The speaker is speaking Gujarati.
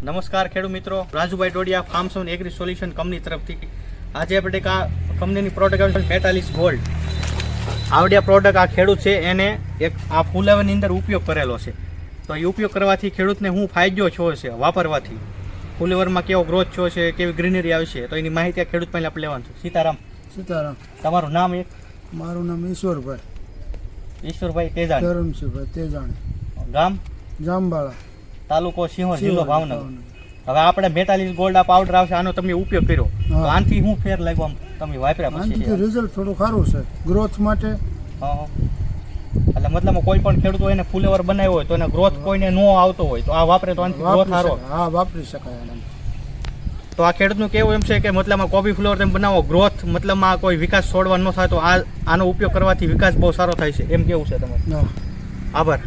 નમસ્કાર ખેડૂત મિત્રો, Rajubhai Dodiya farms and agri solution company તરફથી આજે આપણે આ કંપનીની પ્રોડક્ટ આવે 45 ગોલ્ડ આવડિયા પ્રોડક્ટ આ ખેડૂત છે એને એક આ ફૂલેવરની અંદર ઉપયોગ કરેલો છે. તો એ ઉપયોગ કરવાથી ખેડૂતને શું ફાયદો થયો છે વાપરવાથી, ફૂલેવરમાં કેવો ગ્રોથ થયો છે, કેવી ગ્રીનરી આવી છે, તો એની માહિતી આ ખેડૂત પહેલાં આપણે લેવાનું છે. સીતારામ. તમારું નામ? એક મારું નામ ઈશ્વરભાઈ તેજાણી. ધરમસિંહભાઈ તેજાણી. ગામ જામબાળા, તાલુકો સિંહોર, જિલ્લો ભાવનગર. હવે આપણે 42 ગોલ્ડ આ પાવડર આવશે, આનો તમે ઉપયોગ કર્યો તો આનાથી શું ફેર લાગ્યો આમ તમે વાપર્યા પછી? આનાથી રિઝલ્ટ થોડું સારું છે ગ્રોથ માટે. એટલે મતલબ કોઈ પણ ખેડૂતો એને ફૂલેવર બનાવ્યો હોય તો એને ગ્રોથ કોઈને ન આવતો હોય તો આ વાપરે તો આનાથી ગ્રોથ સારો. હા, વાપરી શકાય. તો આ ખેડૂતનું કેવું એમ છે કે મતલબ કોફી ફ્લેવર તમે બનાવો, ગ્રોથ મતલબમાં કોઈ વિકાસ છોડવા ન થાય તો આનો ઉપયોગ કરવાથી વિકાસ બહુ સારો થાય છે એમ કેવું છે તમારે? ના, આભાર.